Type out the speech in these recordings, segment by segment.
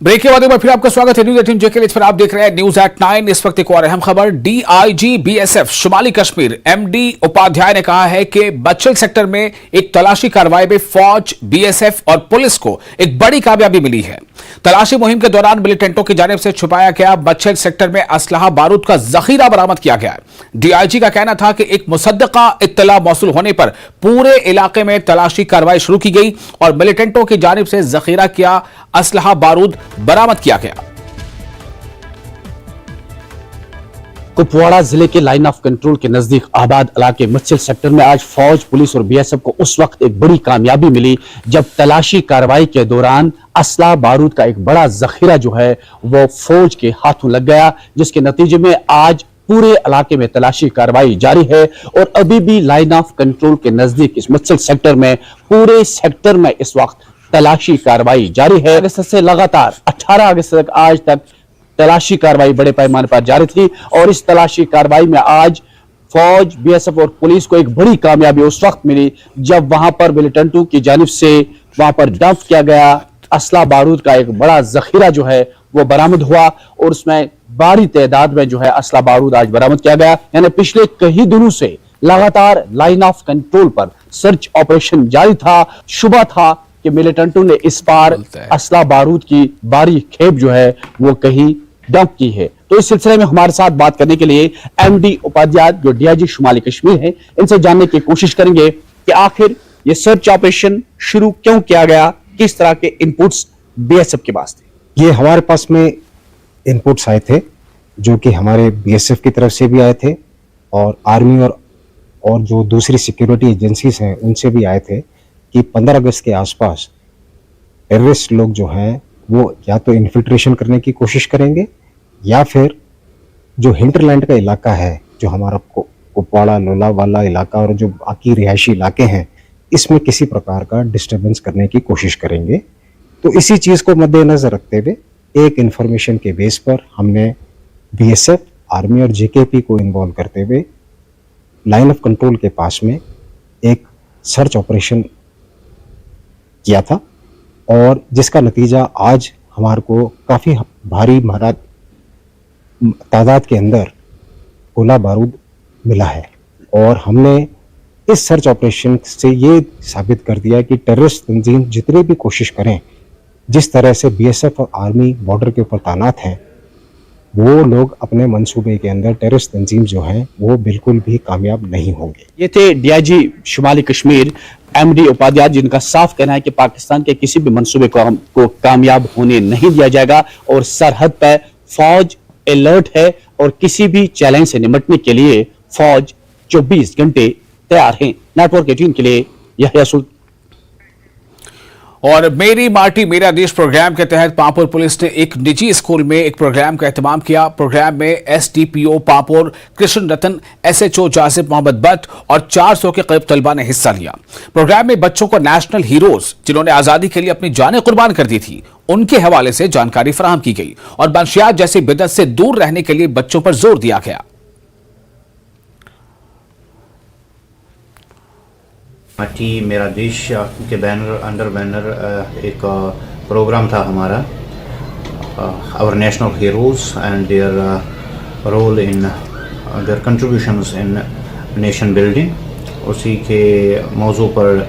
Break के बाद एक बार फिर आपका स्वागत है न्यूज 18 जेके पर। आप देख रहे हैं न्यूज एट 9। इस वक्त एक और अहम खबर। डीआईजी बीएसएफ शुमाली कश्मीर एमडी उपाध्याय ने कहा है कि बच्छल सेक्टर में एक तलाशी कार्रवाई में फौज, बीएसएफ और पुलिस को एक बड़ी कामयाबी मिली है। तलाशी मुहिम के दौरान मिलिटेंटों की जानिब से छुपाया गया बच्छल सेक्टर में असलहा बारूद का जखीरा बरामद किया गया है। डीआईजी का कहना था कि एक मुसद्दका इत्तला मौसूल होने पर पूरे इलाके में तलाशी कार्रवाई शुरू की गई और मिलिटेंटों की जानिब से जखीरा किया असलहा बारूद बरामद किया गया। कुपवाड़ा जिले के लाइन ऑफ कंट्रोल के नजदीक आबाद इलाके मच्छल सेक्टर में आज फौज, पुलिस और बीएसएफ को उस वक्त एक बड़ी कामयाबी मिली जब तलाशी कार्रवाई के दौरान असला बारूद का एक बड़ा जखीरा जो है वो फौज के हाथों लग गया, जिसके नतीजे में आज पूरे इलाके में तलाशी कार्रवाई जारी है और अभी भी लाइन ऑफ कंट्रोल के नजदीक इस मच्छल सेक्टर में पूरे सेक्टर में इस वक्त तलाशी कार्रवाई जारी है। अगस्त से लगातार 18 अगस्त तक आज तक तलाशी कार्रवाई बड़े पैमाने पर जारी थी और इस तलाशी कार्रवाई में आज फौज, बीएसएफ और पुलिस को एक बड़ी कामयाबी उस वक्त मिली जब वहां पर मिलिटेंटों की जानिब से वहां पर डंप किया गया असला बारूद का एक बड़ा जखीरा जो है वो बरामद हुआ और उसमें भारी तादाद में जो है असला बारूद आज बरामद किया गया। यानी पिछले कई दिनों से लगातार लाइन ऑफ कंट्रोल पर सर्च ऑपरेशन जारी था। शुबा था कि मिलिटेंटों ने इस बार असला बारूद की भारी खेप जो है वो कहीं डंप की है। तो इस सिलसिले में हमारे साथ बात करने के लिए एमडी उपाध्याय जो डीआईजी शुमाली कश्मीर है, इनसे जानने की कोशिश करेंगे कि आखिर ये सर्च ऑपरेशन शुरू क्यों किया गया, किस तरह के इनपुट्स बीएसएफ के पास थे। ये हमारे पास में इनपुट्स आए थे जो कि हमारे बीएसएफ की तरफ से भी आए थे और आर्मी और जो दूसरी सिक्योरिटी एजेंसीज हैं उनसे भी आए थे कि 15 अगस्त के आसपास टेररिस्ट लोग जो हैं वो या तो इन्फिल्ट्रेशन करने की कोशिश करेंगे या फिर जो हिंटरलैंड का इलाका है, जो हमारा कुपवाड़ा, लोलावाला इलाका और जो बाकी रिहायशी इलाके हैं, इसमें किसी प्रकार का डिस्टर्बेंस करने की कोशिश करेंगे। तो इसी चीज़ को मद्देनजर रखते हुए एक इंफॉर्मेशन के बेस पर हमने बीएसएफ, आर्मी और जेकेपी को इन्वॉल्व करते हुए लाइन ऑफ कंट्रोल के पास में एक सर्च ऑपरेशन किया था और जिसका नतीजा आज हमारे को काफ़ी भारी तादाद के अंदर गोला बारूद मिला है और हमने इस सर्च ऑपरेशन से ये साबित कर दिया कि टेररिस्ट तंजीम जितने भी कोशिश करें, जिस तरह से बीएसएफ और आर्मी बॉर्डर के ऊपर तैनात हैं, वो लोग अपने मंसूबे के अंदर टेररिस्ट तंजीम जो है वो बिल्कुल भी कामयाब नहीं होंगे। ये थे डीआईजी शुमाली कश्मीर एमडी उपाध्याय, जिनका साफ कहना है कि पाकिस्तान के किसी भी मंसूबे को कामयाब होने नहीं दिया जाएगा और सरहद पर फौज अलर्ट है और किसी भी चैलेंज से निपटने के लिए फौज 24 घंटे तैयार है। नेटवर्क 18 के लिए यह सुल्तान। और मेरी माटी मेरा देश प्रोग्राम के तहत पापुर पुलिस ने एक निजी स्कूल में एक प्रोग्राम का एहतमाम किया। प्रोग्राम में एसडीपीओ पापुर कृष्ण रतन, एसएचओ जासिफ मोहम्मद भट्ट और 400 के करीब तलबा ने हिस्सा लिया। प्रोग्राम में बच्चों को नेशनल हीरोज जिन्होंने आजादी के लिए अपनी जानें कुर्बान कर दी थी उनके हवाले से जानकारी फराहम की गई और मंशियात जैसी बिदअत से दूर रहने के लिए बच्चों पर जोर दिया गया। माटी मेरा देश के अंडर बैनर एक प्रोग्राम था हमारा, our national heroes and their role in their contributions in nation building. उसी के मौजू पर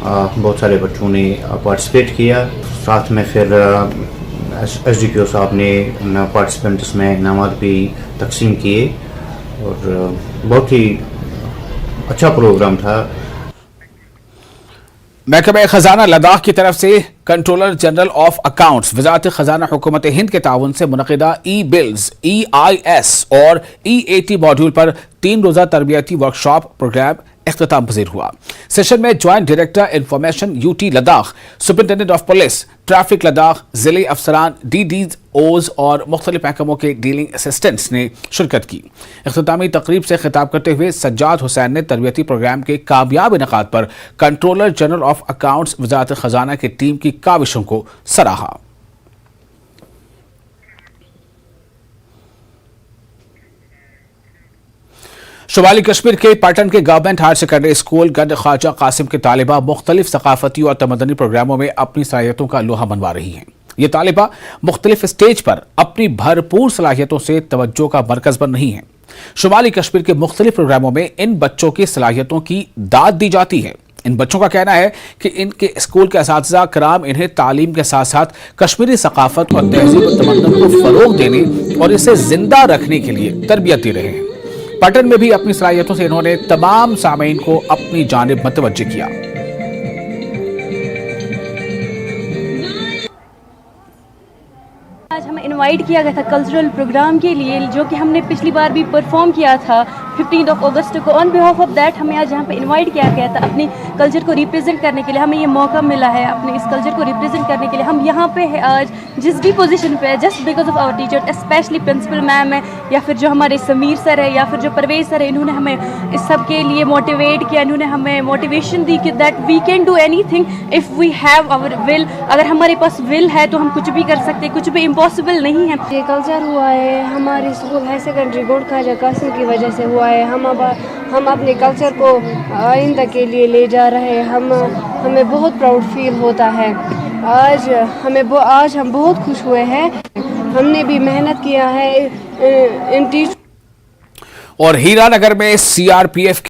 बहुत सारे बच्चों ने पार्टिसिपेट किया। साथ में फिर एसडीपीओ साहब ने पार्टिसिपेंट्स में इनामात भी तकसीम किए और बहुत ही अच्छा प्रोग्राम था। महकमा खजाना लद्दाख की तरफ से कंट्रोलर जनरल ऑफ अकाउंट्स वजारत खजाना हुकूमत हिंद के ताउन से मुनक़िदा ई बिल्स, EIS और EAT मॉड्यूल पर 3 रोज़ा तरबियती वर्कशॉप प्रोग्राम इख्तिताम पज़ीर हुआ। सेशन में joint director information UT Ladakh, superintendent of police, traffic Ladakh, जिले अफसरान, DDOs और मुख्तलिफ महकमों के डीलिंग असिस्टेंट्स ने शिरकत की। इख्तितामी तकरीब से खिताब करते हुए सज्जाद हुसैन ने तरबियती प्रोग्राम के कामयाब इनेकाद पर कंट्रोलर जनरल ऑफ अकाउंट्स वजारत खजाना की टीम की काविशों को सराहा। शुमाली कश्मीर के पाटन के गवर्नमेंट हायर सेकेंडरी स्कूल गंज ख्वाजा कासिम के तालिबा मुख्तलिफ सकाफती और तमदनी प्रोग्रामों में अपनी सलाहियतों का लोहा मनवा रही हैं। ये तालिबा मुख्तलिफ स्टेज पर अपनी भरपूर सलाहियतों से तवज्जो का मरकज बन रही हैं। शुमाली कश्मीर के मुख्तलिफ प्रोग्रामों में इन बच्चों की सलाहियतों की दाद दी जाती है। इन बच्चों का कहना है कि इनके स्कूल के असातिज़ा कराम इन्हें तालीम के साथ साथ कश्मीरी सकाफत और तहजीब और तमद्दुन को फरोग देने और इसे जिंदा रखने के लिए तरबियत दे रहे हैं। पटन में भी अपनी सलाहियतों से इन्होंने तमाम सामीन को अपनी जानिब मुतवज्जह किया। आज हमें इनवाइट किया गया था कल्चरल प्रोग्राम के लिए, जो कि हमने पिछली बार भी परफॉर्म किया था 15 अगस्त को। ऑन बिहाफ ऑफ दैट हमें आज यहाँ पे इनवाइट किया गया था अपने कल्चर को रिप्रेजेंट करने के लिए। हमें ये मौका मिला है अपने इस कल्चर को रिप्रेजेंट करने के लिए। हम यहाँ पे है आज जिस भी पोजीशन पे है, just because of our teacher, specially principal ma'am है या फिर जो हमारे समीर सर है या फिर जो परवेज सर है। इन्होंने हमें इस सब के लिए मोटिवेट किया, इन्होंने हमें मोटिवेशन दी कि that we can do anything if we have our will. अगर हमारे पास विल है तो हम कुछ भी कर सकते हैं, कुछ भी इम्पॉसिबल नहीं है। ये कल्चर हुआ है हमारे school high secondary Gond Khwaja Kasim की वजह से हुआ है। हम अपने कल्चर को आइंदा के लिए ले जा रहे हैं। हमें बहुत प्राउड फील होता है। आज हम बहुत खुश हुए हैं। हमने भी मेहनत किया है इन टीच। और हीरानगर में सीआरपीएफ